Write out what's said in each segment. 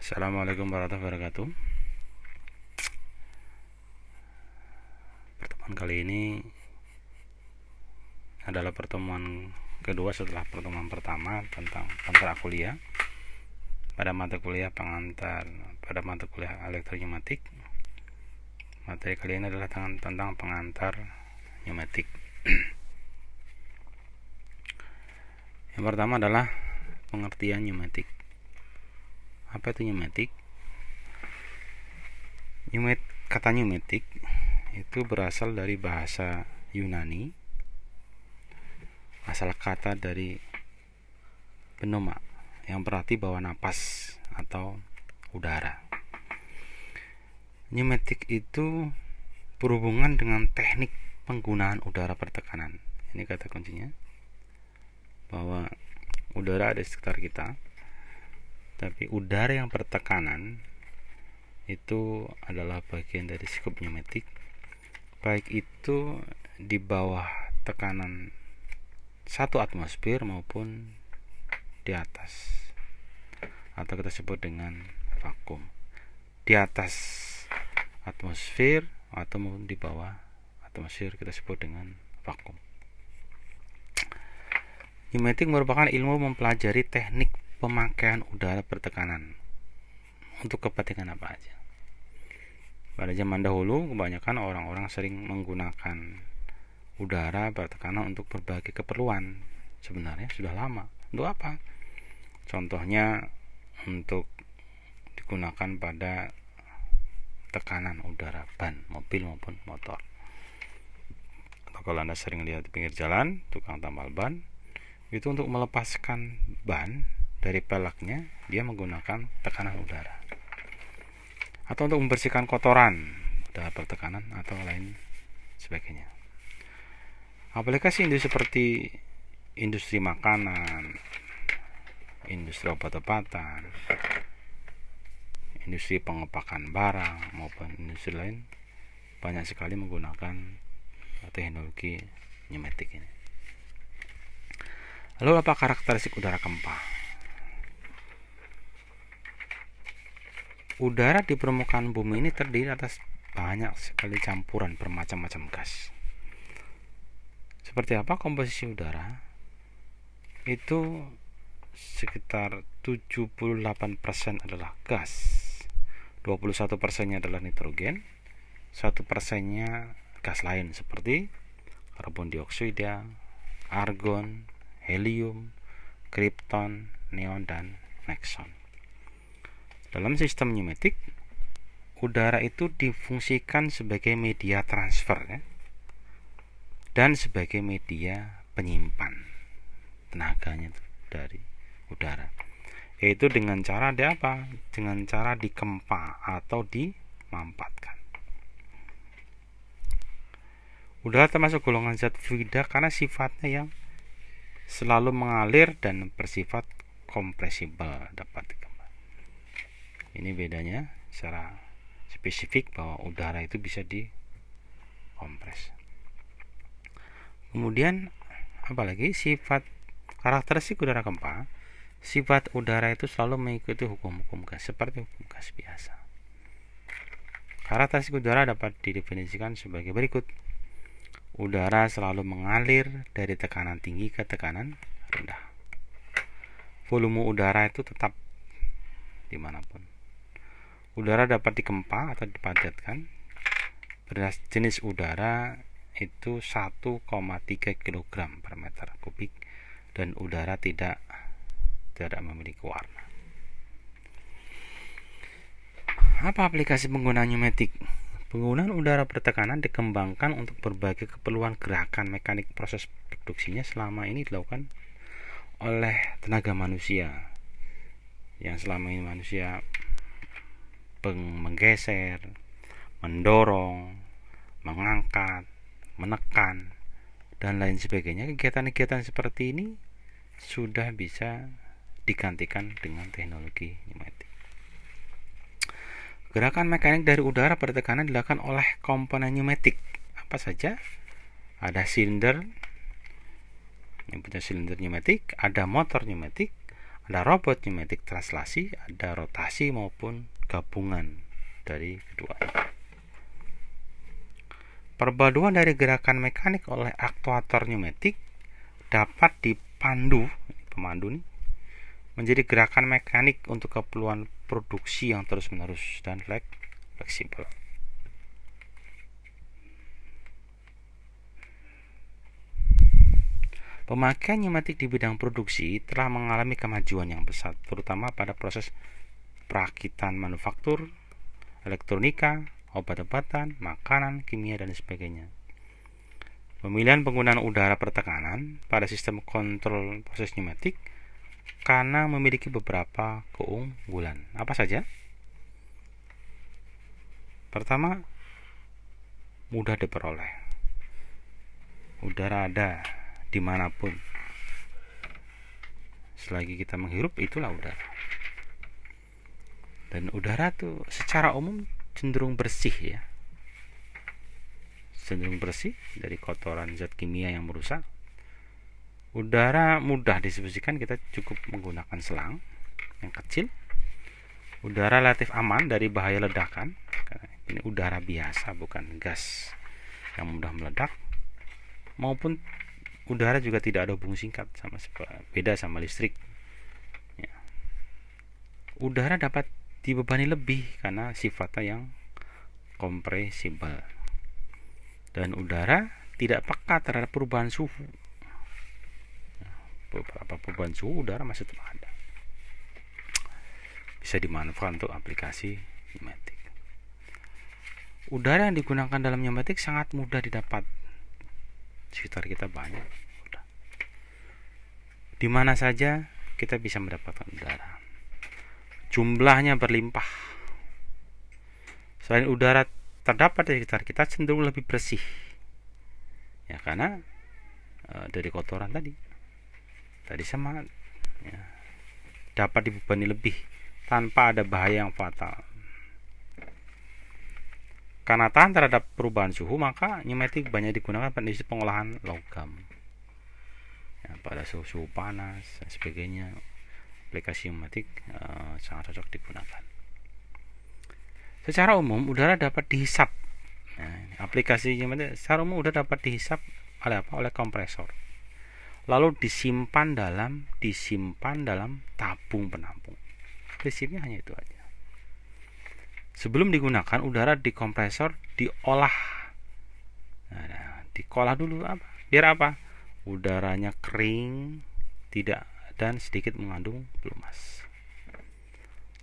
Assalamualaikum warahmatullahi wabarakatuh. Pertemuan kali ini adalah pertemuan kedua setelah pertemuan pertama tentang pengantar kuliah pada mata kuliah elektroneumatik. Materi kali ini adalah tentang pengantar pneumatik. Yang pertama adalah pengertian pneumatik. Apa itu pneumatik? Kata pneumatik itu berasal dari bahasa Yunani. Asal kata dari pneuma yang berarti bawa napas atau udara. Pneumatik itu berhubungan dengan teknik penggunaan udara bertekanan. Ini kata kuncinya, bahwa udara ada di sekitar kita, tapi udara yang bertekanan itu adalah bagian dari scope pneumatik, baik itu di bawah tekanan 1 atmosfer maupun di atas, atau kita sebut dengan vakum. Di atas atmosfer atau maupun di bawah atmosfer kita sebut dengan vakum. Pneumatik merupakan ilmu mempelajari teknik pemakaian udara bertekanan untuk kepentingan apa aja. Pada zaman dahulu kebanyakan orang-orang sering menggunakan udara bertekanan untuk berbagai keperluan. Sebenarnya sudah lama. Untuk apa? Contohnya untuk digunakan pada tekanan udara ban mobil maupun motor. Atau kalau Anda sering lihat di pinggir jalan, tukang tambal ban itu untuk melepaskan ban dari peleknya, dia menggunakan tekanan udara. Atau untuk membersihkan kotoran udara bertekanan atau lain sebagainya. Aplikasi industri seperti industri makanan, industri obat-obatan, industri pengepakan barang maupun industri lain banyak sekali menggunakan teknologi pneumatik ini. Lalu apa karakteristik udara kempa? Udara di permukaan bumi ini terdiri atas banyak sekali campuran bermacam-macam gas. Seperti apa komposisi udara? Itu sekitar 78% adalah gas, 21%-nya adalah nitrogen, 1%-nya gas lain seperti karbon dioksida, argon, helium, krypton, neon, dan nekson. Dalam sistem pneumatik, udara itu difungsikan sebagai media transfer dan sebagai media penyimpan tenaganya dari udara. Yaitu dengan cara Dengan cara dikempa atau dimampatkan. Udara termasuk golongan zat fluida karena sifatnya yang selalu mengalir dan bersifat kompresibel, dapat dikempa. Ini bedanya secara spesifik bahwa udara itu bisa dikompres. Kemudian apalagi sifat karakteristik udara kempa, sifat udara itu selalu mengikuti hukum-hukum gas seperti hukum gas biasa. Karakteristik udara dapat didefinisikan sebagai berikut. Udara selalu mengalir dari tekanan tinggi ke tekanan rendah. Volume udara itu tetap dimanapun. Udara dapat dikempa atau dipadatkan. Jenis udara itu 1,3 kg per meter kubik dan udara tidak memiliki warna. Apa aplikasi penggunaan pneumatik? Penggunaan udara bertekanan dikembangkan untuk berbagai keperluan gerakan mekanik. Proses produksinya selama ini dilakukan oleh tenaga manusia, yang selama ini manusia menggeser, mendorong, mengangkat, menekan, dan lain sebagainya. Kegiatan-kegiatan seperti ini sudah bisa digantikan dengan teknologi pneumatik. Gerakan mekanik dari udara bertekanan dilakukan oleh komponen pneumatik. Apa saja? Ada silinder yang punya silinder pneumatik, ada motor pneumatik, Ada robot pneumatik translasi, ada rotasi maupun gabungan dari keduanya. Perpaduan dari gerakan mekanik oleh aktuator pneumatik dapat dipandu, pemandu nih, menjadi gerakan mekanik untuk keperluan produksi yang terus-menerus dan fleksibel. Pemakaian pneumatik di bidang produksi telah mengalami kemajuan yang besar, terutama pada proses perakitan manufaktur, elektronika, obat-obatan, makanan, kimia, dan sebagainya. Pemilihan penggunaan udara pertekanan pada sistem kontrol proses pneumatik karena memiliki beberapa keunggulan. Apa saja? Pertama, mudah diperoleh. Udara ada dimanapun. Selagi kita menghirup, itulah udara. Dan udara tuh secara umum cenderung bersih ya. Cenderung bersih dari kotoran zat kimia yang merusak. Udara mudah distribusikan, kita cukup menggunakan selang yang kecil. Udara relatif aman dari bahaya ledakan. Ini udara biasa, bukan gas yang mudah meledak. Maupun udara juga tidak ada hubungan singkat, beda sama listrik ya. Udara dapat dibebani lebih karena sifatnya yang kompresibel, dan udara tidak peka terhadap perubahan suhu. Beberapa perubahan suhu udara masih tetap ada, bisa dimanfaatkan untuk aplikasi pneumatik. Udara yang digunakan dalam pneumatik sangat mudah didapat, sekitar kita banyak. Di mana saja kita bisa mendapatkan udara. Jumlahnya berlimpah. Selain udara terdapat di sekitar kita cenderung lebih bersih. Ya karena dari kotoran tadi sama ya, dapat dibebani lebih tanpa ada bahaya yang fatal. Karena tahan terhadap perubahan suhu, maka pneumatik banyak digunakan pada industri pengolahan logam ya, pada suhu panas dan sebagainya. Aplikasi pneumatik sangat cocok digunakan. Secara umum udara dapat dihisap. Nah, aplikasi pneumatik secara umum udara dapat dihisap oleh kompresor, lalu disimpan dalam tabung penampung. Prinsipnya hanya itu aja. Sebelum digunakan, udara di kompresor diolah. Diolah dulu apa? Biar apa? Udaranya kering, tidak dan sedikit mengandung pelumas.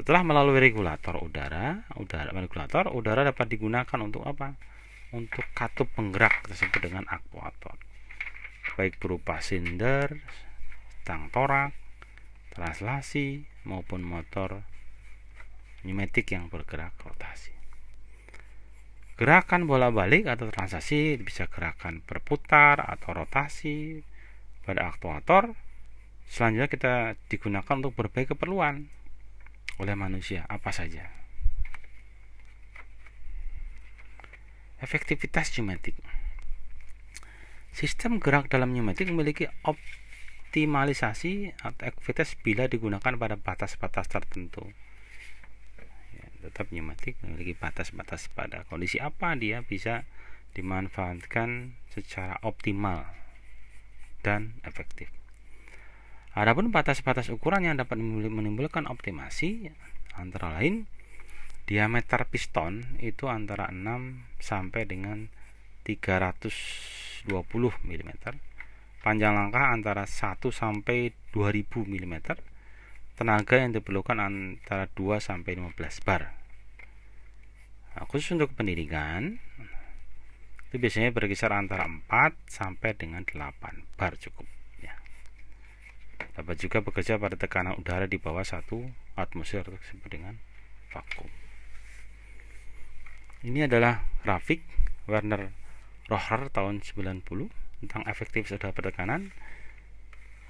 Setelah melalui regulator udara dapat digunakan untuk apa? Untuk katup penggerak tersebut dengan aktuator, baik berupa silinder, stang torak, translasi maupun motor pneumatik yang bergerak rotasi. Gerakan bolak-balik atau translasi bisa gerakan berputar atau rotasi pada aktuator. Selanjutnya kita digunakan untuk berbagai keperluan oleh manusia, apa saja. Efektivitas pneumatik. Sistem gerak dalam pneumatik memiliki optimalisasi atau efektivitas bila digunakan pada batas-batas tertentu. Tetap pneumatik memiliki batas-batas pada kondisi apa dia bisa dimanfaatkan secara optimal dan efektif. Adapun batas-batas ukuran yang dapat menimbulkan optimasi antara lain diameter piston itu antara 6 sampai dengan 320 mm, panjang langkah antara 1 sampai 2000 mm, tenaga yang diperlukan antara 2 sampai 15 bar. Nah, khusus untuk pendidikan itu biasanya berkisar antara 4 sampai dengan 8 bar cukup ya. Dapat juga bekerja pada tekanan udara di bawah 1 atmosfer atau disebut dengan vakum. Ini adalah grafik Werner Rohrer tahun 90 tentang efektivitas udara pertekanan.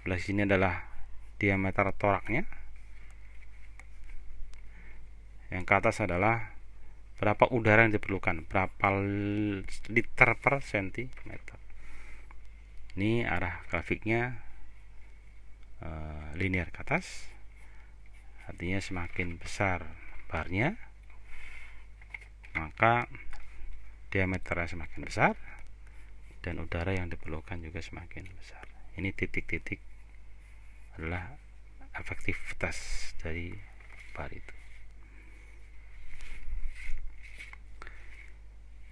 Belah sini adalah diameter toraknya, yang ke atas adalah berapa udara yang diperlukan, berapa liter per sentimeter. Ini arah grafiknya linear ke atas, Artinya semakin besar barnya, maka diameternya semakin besar dan udara yang diperlukan juga semakin besar. Ini titik-titik adalah efektivitas dari bar itu.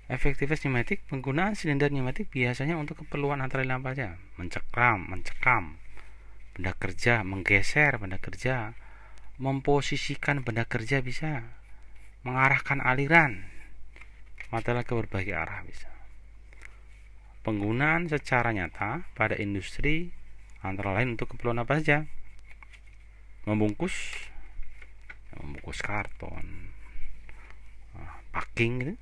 Efektivitas pneumatik, penggunaan silinder pneumatik biasanya untuk keperluan antara lain apa saja? Mencekam benda kerja, menggeser benda kerja, memposisikan benda kerja bisa, mengarahkan aliran material ke berbagai arah bisa. Penggunaan secara nyata pada industri antara lain untuk keperluan apa saja? Membungkus karton, packing gitu,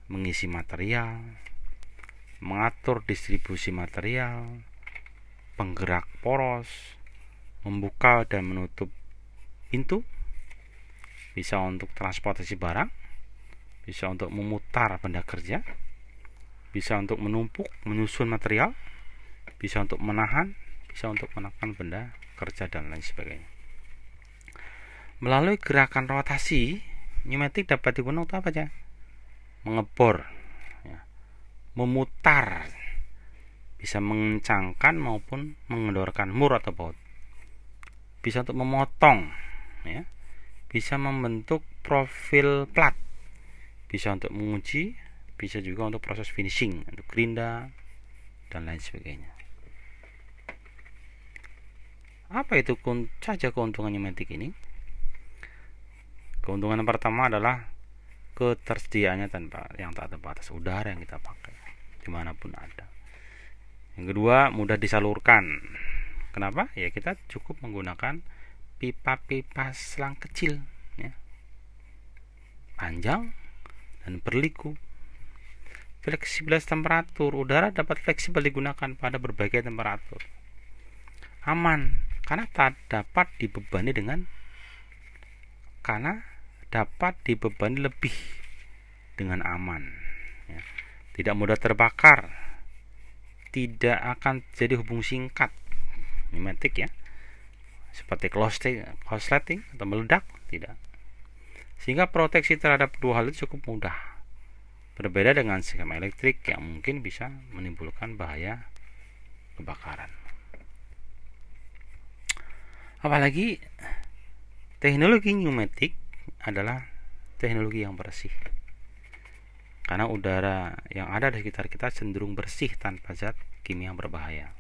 mengisi material, mengatur distribusi material, penggerak poros, membuka dan menutup pintu, bisa untuk transportasi barang, bisa untuk memutar benda kerja, bisa untuk menumpuk, menyusun material, bisa untuk menahan, bisa untuk menekan benda kerja dan lain sebagainya. Melalui gerakan rotasi, pneumatik dapat digunakan untuk apa aja? Mengebor, ya, memutar, bisa mengencangkan maupun mengendorkan mur atau baut, bisa untuk memotong, ya, bisa membentuk profil plat, bisa untuk menguji, bisa juga untuk proses finishing, untuk gerinda dan lain sebagainya. Apa itu saja keuntungan pneumatik ini? Keuntungan yang pertama adalah ketersediaannya yang tak terbatas, udara yang kita pakai dimanapun ada. Yang kedua, mudah disalurkan. Kenapa? Ya kita cukup menggunakan pipa-pipa selang kecil, ya, panjang dan berliku. Fleksibilitas temperatur, udara dapat fleksibel digunakan pada berbagai temperatur. Aman, karena dapat dibebani lebih dengan aman, ya. Tidak mudah terbakar, tidak akan jadi hubung singkat pneumatik, ya, seperti korsleting atau meledak, tidak. Sehingga proteksi terhadap dua hal itu cukup mudah. Berbeda dengan skema elektrik yang mungkin bisa menimbulkan bahaya kebakaran. Apalagi teknologi pneumatik adalah teknologi yang bersih. Karena udara yang ada di sekitar kita cenderung bersih tanpa zat kimia yang berbahaya.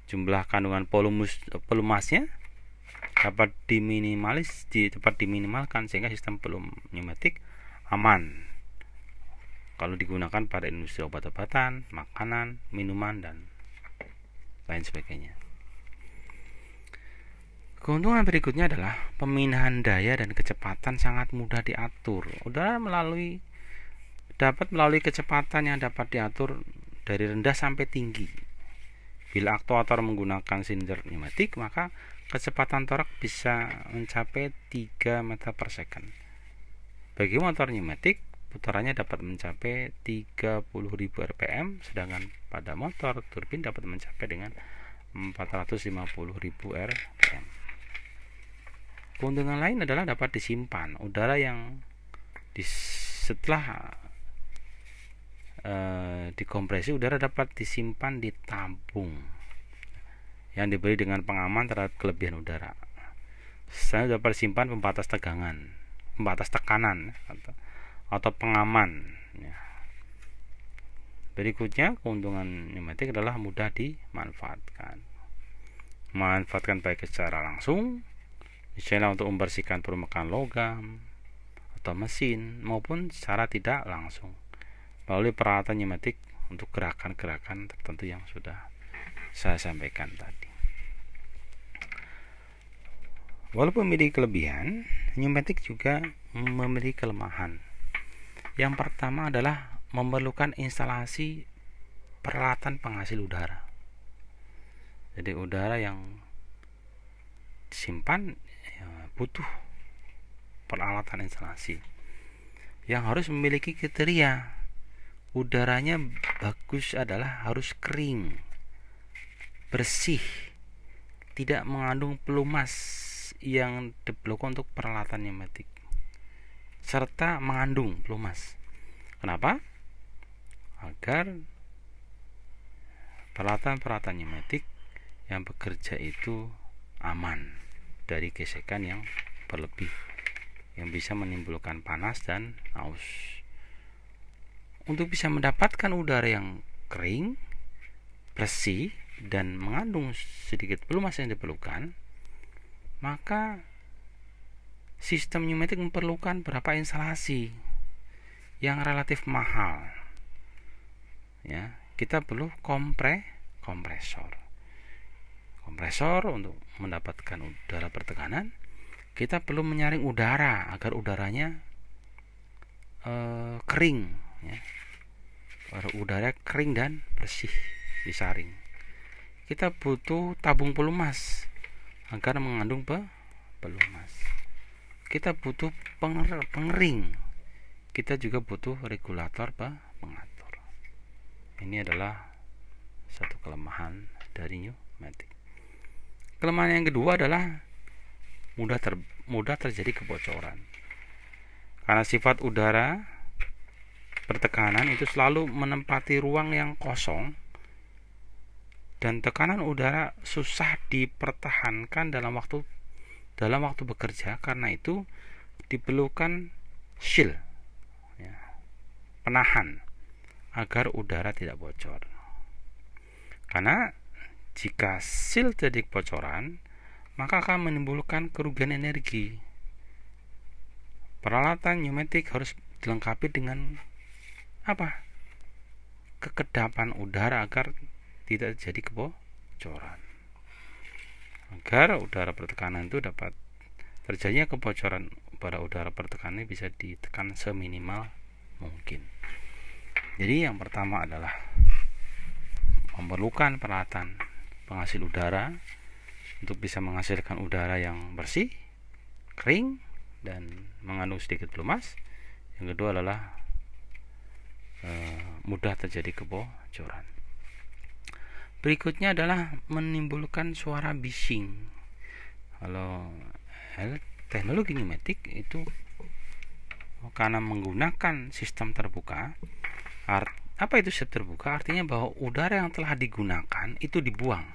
Jumlah kandungan polumasnya dapat diminimalkan sehingga sistem pneumatik aman kalau digunakan pada industri obat-obatan, makanan, minuman dan lain sebagainya. Keuntungan berikutnya adalah pemindahan daya dan kecepatan sangat mudah diatur. Udara dapat melalui kecepatan yang dapat diatur dari rendah sampai tinggi. Bila aktuator menggunakan silinder pneumatik, maka kecepatan torak bisa mencapai 3 meter per second. Bagi motor pneumatik, putarannya dapat mencapai 30.000 rpm, sedangkan pada motor turbin dapat mencapai dengan 450.000 rpm. Keuntungan lain adalah dapat disimpan. Udara yang setelah dikompresi, udara dapat disimpan di tabung yang diberi dengan pengaman terhadap kelebihan udara. Selain dapat disimpan pembatas tekanan atau pengaman, ya. Berikutnya, keuntungan pneumatik adalah mudah dimanfaatkan. Manfaatkan baik secara langsung, misalnya untuk membersihkan permukaan logam atau mesin, maupun secara tidak langsung melalui peralatan pneumatik untuk gerakan-gerakan tertentu yang sudah saya sampaikan tadi. Walaupun memiliki kelebihan, pneumatik juga memiliki kelemahan. Yang pertama adalah memerlukan instalasi peralatan penghasil udara. Jadi udara yang disimpan, ya, butuh peralatan instalasi yang harus memiliki kriteria. Udaranya bagus adalah harus kering, bersih, tidak mengandung pelumas yang diperlukan untuk peralatan pneumatik serta mengandung pelumas. Kenapa? Agar peralatan-peralatan pneumatik yang bekerja itu aman dari gesekan yang berlebih yang bisa menimbulkan panas dan aus. Untuk bisa mendapatkan udara yang kering, bersih, dan mengandung sedikit pelumas yang diperlukan, maka sistem pneumatik memerlukan beberapa instalasi yang relatif mahal. Ya, kita perlu kompresor untuk mendapatkan udara bertekanan. Kita perlu menyaring udara agar udaranya kering, ya. Udara kering dan bersih disaring. Kita butuh tabung pelumas agar mengandung pelumas. Kita butuh pengering. Kita juga butuh regulator pengatur. Ini adalah satu kelemahan dari pneumatik. Kelemahan yang kedua adalah mudah terjadi kebocoran. Karena sifat udara bertekanan itu selalu menempati ruang yang kosong dan tekanan udara susah dipertahankan dalam waktu bekerja. Karena itu diperlukan shield, ya, penahan agar udara tidak bocor. Karena jika shield terjadi kebocoran, maka akan menimbulkan kerugian energi. Peralatan pneumatik harus dilengkapi dengan apa? Kekedapan udara agar tidak terjadi kebocoran. Agar udara bertekanan itu dapat terjadinya kebocoran pada udara bertekanan bisa ditekan seminimal mungkin. Jadi yang pertama adalah memerlukan peralatan penghasil udara untuk bisa menghasilkan udara yang bersih, kering, dan mengandung sedikit pelumas. Yang kedua adalah mudah terjadi kebocoran. Berikutnya adalah menimbulkan suara bising. Kalau teknologi pneumatik itu karena menggunakan sistem terbuka. Apa itu sistem terbuka? Artinya bahwa udara yang telah digunakan itu dibuang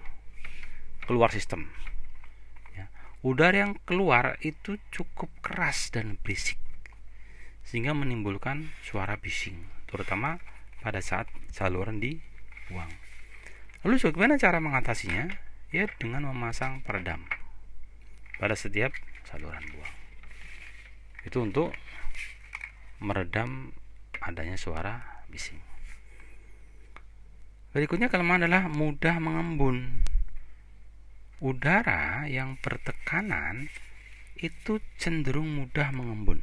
keluar sistem. Ya. Udara yang keluar itu cukup keras dan berisik sehingga menimbulkan suara bising, terutama pada saat saluran dibuang. Lalu bagaimana cara mengatasinya? Ya dengan memasang peredam pada setiap saluran buang. Itu untuk meredam adanya suara bising. Berikutnya kelemahan adalah mudah mengembun. Udara yang bertekanan itu cenderung mudah mengembun.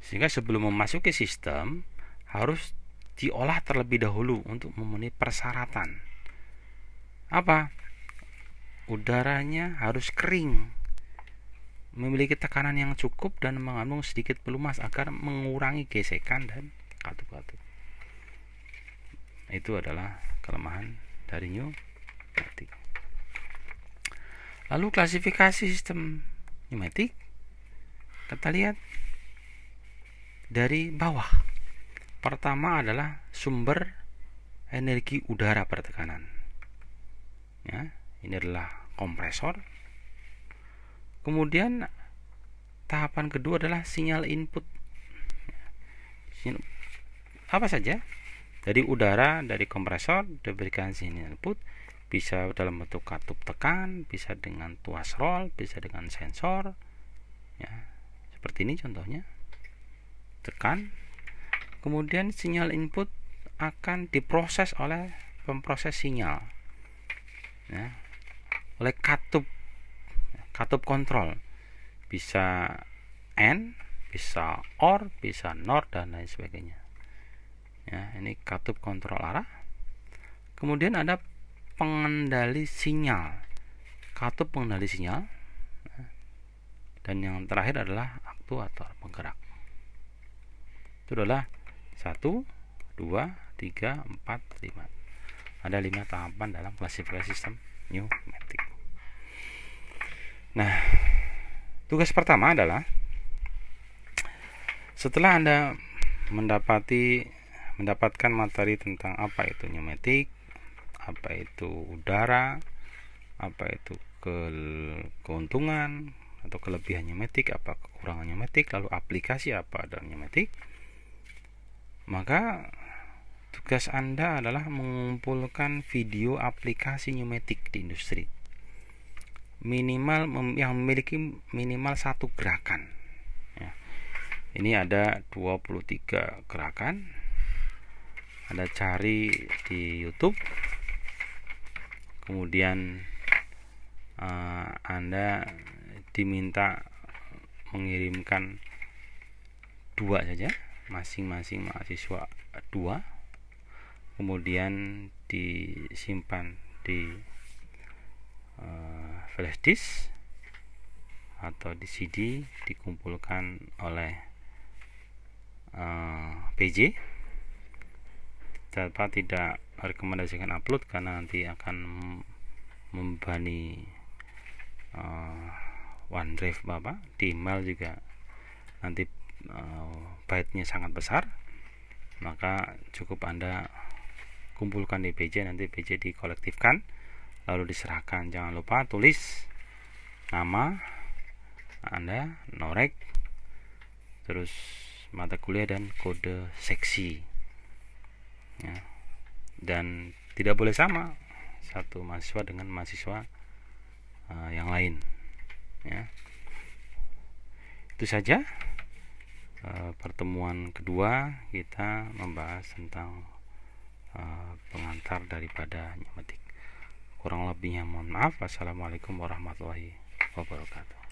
Sehingga sebelum memasuki sistem harus diolah terlebih dahulu untuk memenuhi persyaratan. Apa? Udaranya harus kering, memiliki tekanan yang cukup dan mengandung sedikit pelumas agar mengurangi gesekan dan katup-katup. Itu adalah kelemahan dari pneumatik. Lalu klasifikasi sistem pneumatik kita lihat dari bawah. Pertama adalah sumber energi udara bertekanan. Ya, ini adalah kompresor. Kemudian tahapan kedua adalah sinyal input. Apa saja? Dari udara dari kompresor diberikan sinyal input, bisa dalam bentuk katup tekan, bisa dengan tuas roll, bisa dengan sensor. Ya, seperti ini contohnya. Tekan, kemudian sinyal input akan diproses oleh pemproses sinyal, ya, oleh katup kontrol, bisa N, bisa OR, bisa NOR, dan lain sebagainya. Ya, ini katup kontrol arah. Kemudian ada pengendali sinyal, katup pengendali sinyal, dan yang terakhir adalah aktuator penggerak. Itu adalah 1, 2, 3, 4, 5. Ada 5 tahapan dalam klasifikasi sistem pneumatik. Nah, Tugas pertama adalah setelah Anda mendapatkan materi tentang apa itu pneumatik, apa itu udara, apa itu keuntungan atau kelebihan pneumatik, apa kekurangan pneumatik, lalu aplikasi apa dalam pneumatik, maka tugas Anda adalah mengumpulkan video aplikasi pneumatik di industri minimal yang memiliki minimal satu gerakan ya. Ini ada 23 gerakan. Anda cari di YouTube, kemudian Anda diminta mengirimkan 2 saja, masing-masing mahasiswa 2, kemudian disimpan di flash disk atau di CD, dikumpulkan oleh PJ. Bapak tidak rekomendasikan upload karena nanti akan membebani OneDrive Bapak. Di email juga nanti byte-nya sangat besar, maka cukup Anda kumpulkan di PJ, nanti PJ dikolektifkan lalu diserahkan. Jangan lupa tulis nama Anda, norek, terus mata kuliah dan kode seksi ya. Dan tidak boleh sama satu mahasiswa dengan mahasiswa yang lain ya. Itu saja pertemuan kedua kita membahas tentang pengantar daripada pneumatik. Kurang lebihnya mohon maaf. Wassalamualaikum warahmatullahi wabarakatuh.